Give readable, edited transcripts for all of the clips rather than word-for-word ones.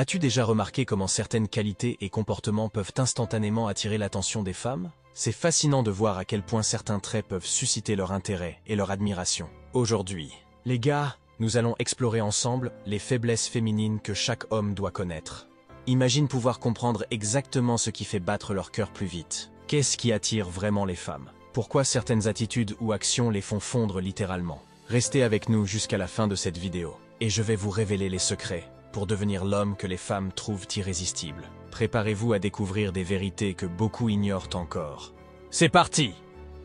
As-tu déjà remarqué comment certaines qualités et comportements peuvent instantanément attirer l'attention des femmes? C'est fascinant de voir à quel point certains traits peuvent susciter leur intérêt et leur admiration. Aujourd'hui, les gars, nous allons explorer ensemble les faiblesses féminines que chaque homme doit connaître. Imagine pouvoir comprendre exactement ce qui fait battre leur cœur plus vite. Qu'est-ce qui attire vraiment les femmes? Pourquoi certaines attitudes ou actions les font fondre littéralement? Restez avec nous jusqu'à la fin de cette vidéo, et je vais vous révéler les secrets pour devenir l'homme que les femmes trouvent irrésistible. Préparez-vous à découvrir des vérités que beaucoup ignorent encore. C'est parti!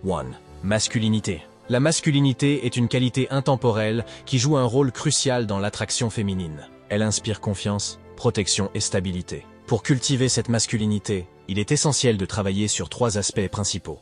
1. Masculinité. La masculinité est une qualité intemporelle qui joue un rôle crucial dans l'attraction féminine. Elle inspire confiance, protection et stabilité. Pour cultiver cette masculinité, il est essentiel de travailler sur 3 aspects principaux.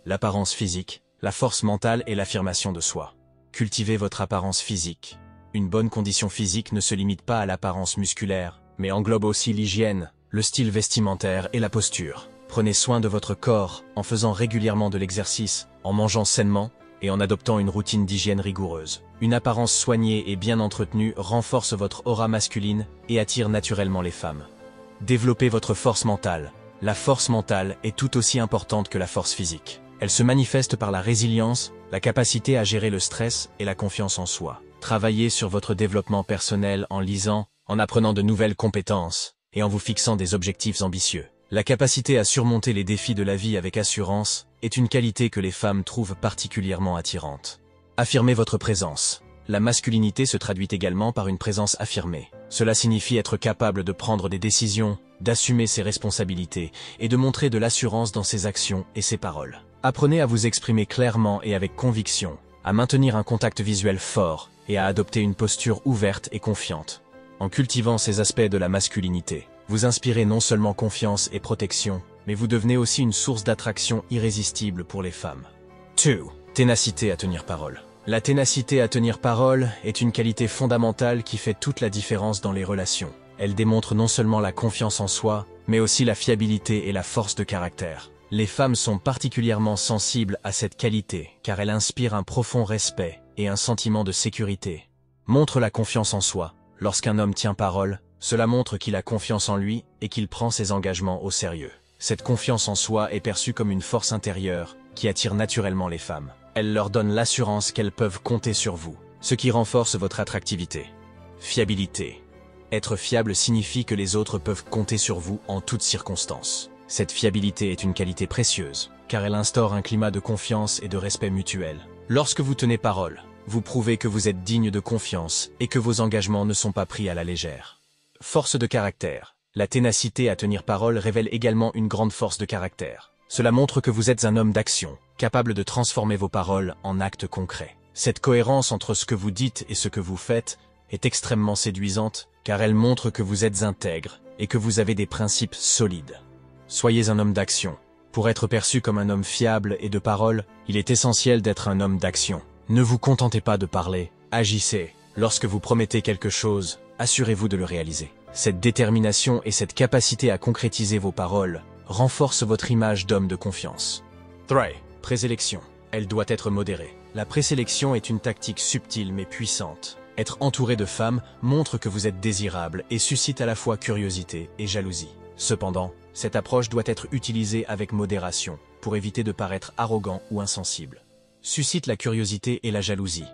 L'apparence physique, la force mentale et l'affirmation de soi. Cultivez votre apparence physique. Une bonne condition physique ne se limite pas à l'apparence musculaire, mais englobe aussi l'hygiène, le style vestimentaire et la posture. Prenez soin de votre corps en faisant régulièrement de l'exercice, en mangeant sainement et en adoptant une routine d'hygiène rigoureuse. Une apparence soignée et bien entretenue renforce votre aura masculine et attire naturellement les femmes. Développez votre force mentale. La force mentale est tout aussi importante que la force physique. Elle se manifeste par la résilience, la capacité à gérer le stress et la confiance en soi. Travaillez sur votre développement personnel en lisant, en apprenant de nouvelles compétences et en vous fixant des objectifs ambitieux. La capacité à surmonter les défis de la vie avec assurance est une qualité que les femmes trouvent particulièrement attirante. Affirmez votre présence. La masculinité se traduit également par une présence affirmée. Cela signifie être capable de prendre des décisions, d'assumer ses responsabilités et de montrer de l'assurance dans ses actions et ses paroles. Apprenez à vous exprimer clairement et avec conviction, à maintenir un contact visuel fort et à adopter une posture ouverte et confiante. En cultivant ces aspects de la masculinité, vous inspirez non seulement confiance et protection, mais vous devenez aussi une source d'attraction irrésistible pour les femmes. 2. Ténacité à tenir parole. La ténacité à tenir parole est une qualité fondamentale qui fait toute la différence dans les relations. Elle démontre non seulement la confiance en soi, mais aussi la fiabilité et la force de caractère. Les femmes sont particulièrement sensibles à cette qualité car elle inspire un profond respect et un sentiment de sécurité. Montre la confiance en soi. Lorsqu'un homme tient parole, cela montre qu'il a confiance en lui et qu'il prend ses engagements au sérieux. Cette confiance en soi est perçue comme une force intérieure qui attire naturellement les femmes. Elle leur donne l'assurance qu'elles peuvent compter sur vous, ce qui renforce votre attractivité. Fiabilité. Être fiable signifie que les autres peuvent compter sur vous en toutes circonstances. Cette fiabilité est une qualité précieuse, car elle instaure un climat de confiance et de respect mutuel. Lorsque vous tenez parole, vous prouvez que vous êtes digne de confiance et que vos engagements ne sont pas pris à la légère. Force de caractère. La ténacité à tenir parole révèle également une grande force de caractère. Cela montre que vous êtes un homme d'action, capable de transformer vos paroles en actes concrets. Cette cohérence entre ce que vous dites et ce que vous faites est extrêmement séduisante, car elle montre que vous êtes intègre et que vous avez des principes solides. Soyez un homme d'action. Pour être perçu comme un homme fiable et de parole, il est essentiel d'être un homme d'action. Ne vous contentez pas de parler, agissez. Lorsque vous promettez quelque chose, assurez-vous de le réaliser. Cette détermination et cette capacité à concrétiser vos paroles renforcent votre image d'homme de confiance. 3. Présélection. Elle doit être modérée. La présélection est une tactique subtile mais puissante. Être entouré de femmes montre que vous êtes désirable et suscite à la fois curiosité et jalousie. Cependant, cette approche doit être utilisée avec modération pour éviter de paraître arrogant ou insensible. Suscite la curiosité et la jalousie.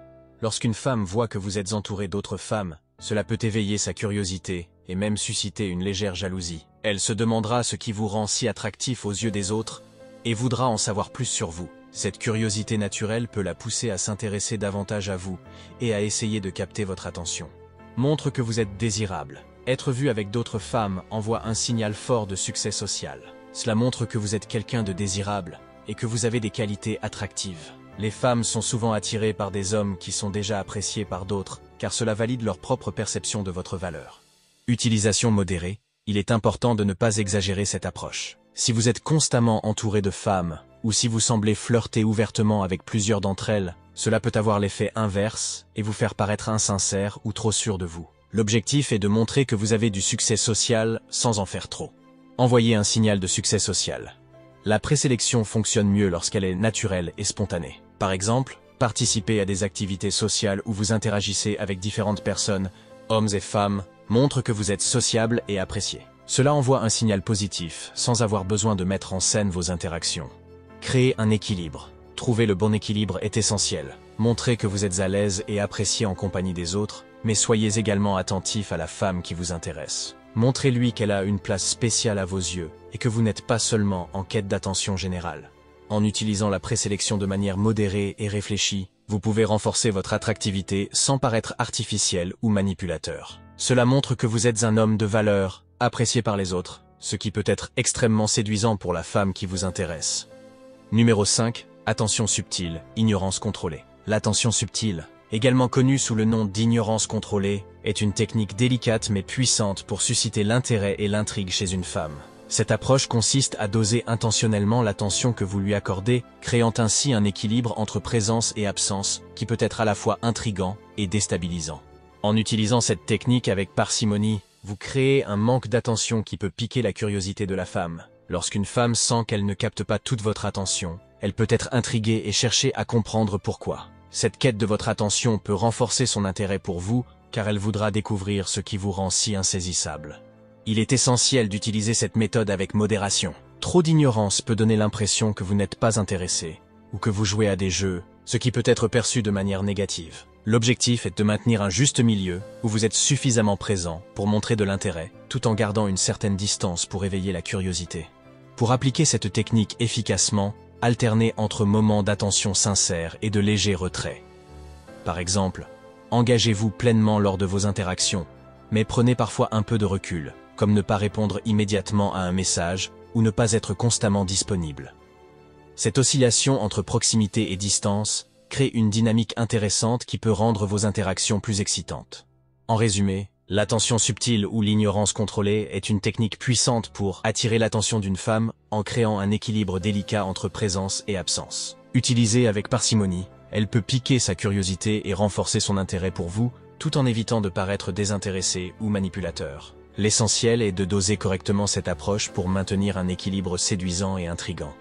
Lorsqu'une femme voit que vous êtes entouré d'autres femmes, cela peut éveiller sa curiosité et même susciter une légère jalousie. Elle se demandera ce qui vous rend si attractif aux yeux des autres et voudra en savoir plus sur vous. Cette curiosité naturelle peut la pousser à s'intéresser davantage à vous et à essayer de capter votre attention. Montre que vous êtes désirable. Être vu avec d'autres femmes envoie un signal fort de succès social. Cela montre que vous êtes quelqu'un de désirable et que vous avez des qualités attractives. Les femmes sont souvent attirées par des hommes qui sont déjà appréciés par d'autres, car cela valide leur propre perception de votre valeur. Utilisation modérée. Il est important de ne pas exagérer cette approche. Si vous êtes constamment entouré de femmes, ou si vous semblez flirter ouvertement avec plusieurs d'entre elles, cela peut avoir l'effet inverse et vous faire paraître insincère ou trop sûr de vous. L'objectif est de montrer que vous avez du succès social sans en faire trop. Envoyez un signal de succès social. La présélection fonctionne mieux lorsqu'elle est naturelle et spontanée. Par exemple, participez à des activités sociales où vous interagissez avec différentes personnes hommes et femmes, montre que vous êtes sociable et apprécié. Cela envoie un signal positif, sans avoir besoin de mettre en scène vos interactions. Créer un équilibre. Trouver le bon équilibre est essentiel. Montrez que vous êtes à l'aise et apprécié en compagnie des autres, mais soyez également attentif à la femme qui vous intéresse. Montrez-lui qu'elle a une place spéciale à vos yeux et que vous n'êtes pas seulement en quête d'attention générale. En utilisant la présélection de manière modérée et réfléchie, vous pouvez renforcer votre attractivité sans paraître artificiel ou manipulateur. Cela montre que vous êtes un homme de valeur, apprécié par les autres, ce qui peut être extrêmement séduisant pour la femme qui vous intéresse. Numéro 5. Attention subtile, ignorance contrôlée. L'attention subtile, également connue sous le nom d'ignorance contrôlée, est une technique délicate mais puissante pour susciter l'intérêt et l'intrigue chez une femme. Cette approche consiste à doser intentionnellement l'attention que vous lui accordez, créant ainsi un équilibre entre présence et absence qui peut être à la fois intriguant et déstabilisant. En utilisant cette technique avec parcimonie, vous créez un manque d'attention qui peut piquer la curiosité de la femme. Lorsqu'une femme sent qu'elle ne capte pas toute votre attention, elle peut être intriguée et chercher à comprendre pourquoi. Cette quête de votre attention peut renforcer son intérêt pour vous, car elle voudra découvrir ce qui vous rend si insaisissable. Il est essentiel d'utiliser cette méthode avec modération. Trop d'ignorance peut donner l'impression que vous n'êtes pas intéressé, ou que vous jouez à des jeux, ce qui peut être perçu de manière négative. L'objectif est de maintenir un juste milieu, où vous êtes suffisamment présent pour montrer de l'intérêt, tout en gardant une certaine distance pour éveiller la curiosité. Pour appliquer cette technique efficacement, alternez entre moments d'attention sincère et de léger retrait. Par exemple, engagez-vous pleinement lors de vos interactions, mais prenez parfois un peu de recul, comme ne pas répondre immédiatement à un message ou ne pas être constamment disponible. Cette oscillation entre proximité et distance crée une dynamique intéressante qui peut rendre vos interactions plus excitantes. En résumé, l'attention subtile ou l'ignorance contrôlée est une technique puissante pour attirer l'attention d'une femme en créant un équilibre délicat entre présence et absence. Utilisée avec parcimonie, elle peut piquer sa curiosité et renforcer son intérêt pour vous, tout en évitant de paraître désintéressé ou manipulateur. L'essentiel est de doser correctement cette approche pour maintenir un équilibre séduisant et intriguant.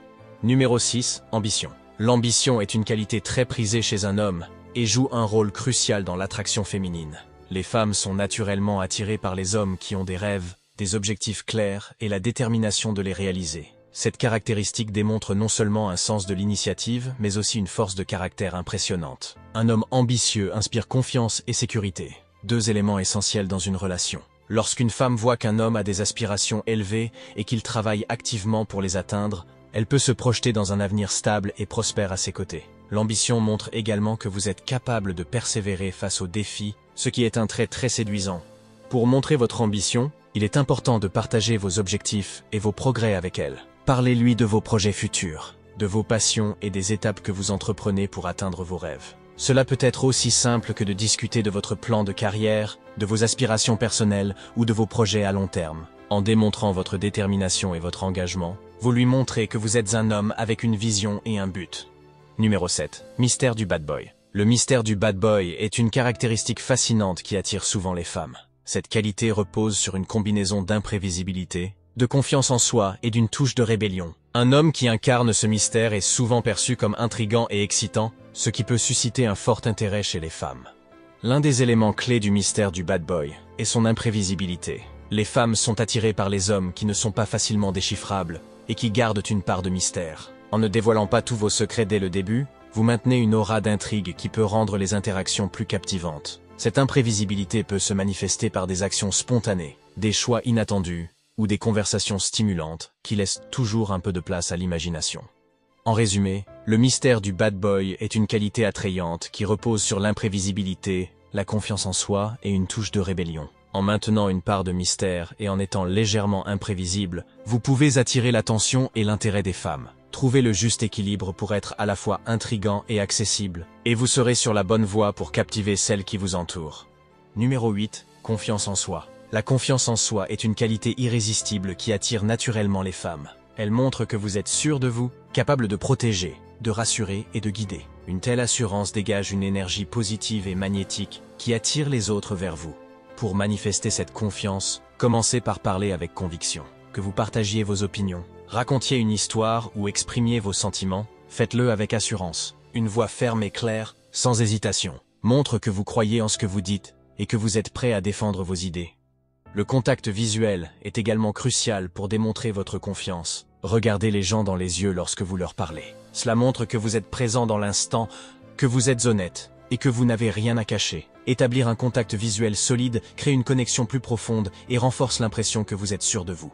Numéro 6. Ambition. L'ambition est une qualité très prisée chez un homme et joue un rôle crucial dans l'attraction féminine. Les femmes sont naturellement attirées par les hommes qui ont des rêves, des objectifs clairs et la détermination de les réaliser. Cette caractéristique démontre non seulement un sens de l'initiative, mais aussi une force de caractère impressionnante. Un homme ambitieux inspire confiance et sécurité, deux éléments essentiels dans une relation. Lorsqu'une femme voit qu'un homme a des aspirations élevées et qu'il travaille activement pour les atteindre, elle peut se projeter dans un avenir stable et prospère à ses côtés. L'ambition montre également que vous êtes capable de persévérer face aux défis, ce qui est un trait très séduisant. Pour montrer votre ambition, il est important de partager vos objectifs et vos progrès avec elle. Parlez-lui de vos projets futurs, de vos passions et des étapes que vous entreprenez pour atteindre vos rêves. Cela peut être aussi simple que de discuter de votre plan de carrière, de vos aspirations personnelles ou de vos projets à long terme. En démontrant votre détermination et votre engagement, vous lui montrez que vous êtes un homme avec une vision et un but. Numéro 7. Mystère du bad boy. Le mystère du bad boy est une caractéristique fascinante qui attire souvent les femmes. Cette qualité repose sur une combinaison d'imprévisibilité, de confiance en soi et d'une touche de rébellion. Un homme qui incarne ce mystère est souvent perçu comme intriguant et excitant, ce qui peut susciter un fort intérêt chez les femmes. L'un des éléments clés du mystère du bad boy est son imprévisibilité. Les femmes sont attirées par les hommes qui ne sont pas facilement déchiffrables et qui gardent une part de mystère. En ne dévoilant pas tous vos secrets dès le début, vous maintenez une aura d'intrigue qui peut rendre les interactions plus captivantes. Cette imprévisibilité peut se manifester par des actions spontanées, des choix inattendus ou des conversations stimulantes qui laissent toujours un peu de place à l'imagination. En résumé, le mystère du bad boy est une qualité attrayante qui repose sur l'imprévisibilité, la confiance en soi et une touche de rébellion. En maintenant une part de mystère et en étant légèrement imprévisible, vous pouvez attirer l'attention et l'intérêt des femmes. Trouvez le juste équilibre pour être à la fois intriguant et accessible, et vous serez sur la bonne voie pour captiver celles qui vous entourent. Numéro 8. Confiance en soi. La confiance en soi est une qualité irrésistible qui attire naturellement les femmes. Elle montre que vous êtes sûr de vous, capable de protéger, de rassurer et de guider. Une telle assurance dégage une énergie positive et magnétique qui attire les autres vers vous. Pour manifester cette confiance, commencez par parler avec conviction. Que vous partagiez vos opinions, racontiez une histoire ou exprimiez vos sentiments, faites-le avec assurance. Une voix ferme et claire, sans hésitation, montre que vous croyez en ce que vous dites et que vous êtes prêt à défendre vos idées. Le contact visuel est également crucial pour démontrer votre confiance. Regardez les gens dans les yeux lorsque vous leur parlez. Cela montre que vous êtes présent dans l'instant, que vous êtes honnête et que vous n'avez rien à cacher. Établir un contact visuel solide crée une connexion plus profonde et renforce l'impression que vous êtes sûr de vous.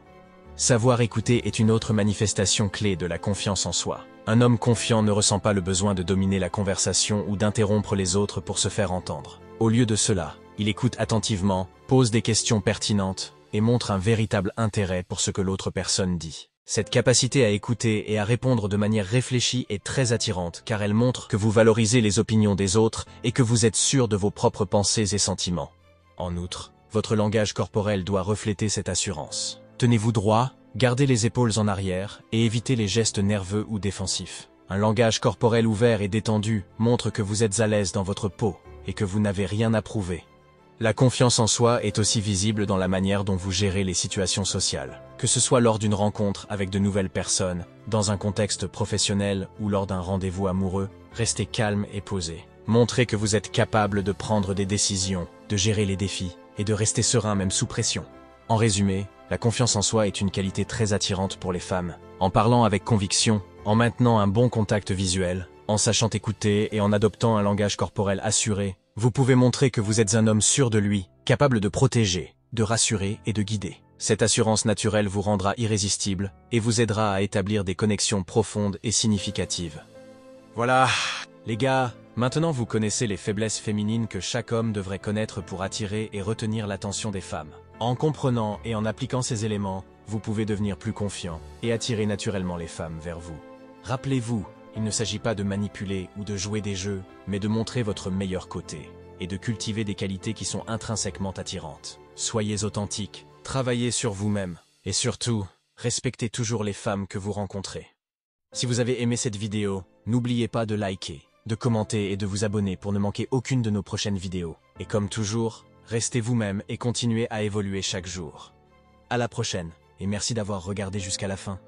Savoir écouter est une autre manifestation clé de la confiance en soi. Un homme confiant ne ressent pas le besoin de dominer la conversation ou d'interrompre les autres pour se faire entendre. Au lieu de cela, il écoute attentivement, pose des questions pertinentes et montre un véritable intérêt pour ce que l'autre personne dit. Cette capacité à écouter et à répondre de manière réfléchie est très attirante car elle montre que vous valorisez les opinions des autres et que vous êtes sûr de vos propres pensées et sentiments. En outre, votre langage corporel doit refléter cette assurance. Tenez-vous droit, gardez les épaules en arrière et évitez les gestes nerveux ou défensifs. Un langage corporel ouvert et détendu montre que vous êtes à l'aise dans votre peau et que vous n'avez rien à prouver. La confiance en soi est aussi visible dans la manière dont vous gérez les situations sociales. Que ce soit lors d'une rencontre avec de nouvelles personnes, dans un contexte professionnel ou lors d'un rendez-vous amoureux, restez calme et posé. Montrez que vous êtes capable de prendre des décisions, de gérer les défis et de rester serein même sous pression. En résumé, la confiance en soi est une qualité très attirante pour les femmes. En parlant avec conviction, en maintenant un bon contact visuel, en sachant écouter et en adoptant un langage corporel assuré, vous pouvez montrer que vous êtes un homme sûr de lui, capable de protéger, de rassurer et de guider. Cette assurance naturelle vous rendra irrésistible et vous aidera à établir des connexions profondes et significatives. Voilà, les gars, maintenant vous connaissez les faiblesses féminines que chaque homme devrait connaître pour attirer et retenir l'attention des femmes. En comprenant et en appliquant ces éléments, vous pouvez devenir plus confiant et attirer naturellement les femmes vers vous. Rappelez-vous, il ne s'agit pas de manipuler ou de jouer des jeux, mais de montrer votre meilleur côté et de cultiver des qualités qui sont intrinsèquement attirantes. Soyez authentique, travaillez sur vous-même et surtout, respectez toujours les femmes que vous rencontrez. Si vous avez aimé cette vidéo, n'oubliez pas de liker, de commenter et de vous abonner pour ne manquer aucune de nos prochaines vidéos. Et comme toujours, restez vous-même et continuez à évoluer chaque jour. À la prochaine et merci d'avoir regardé jusqu'à la fin.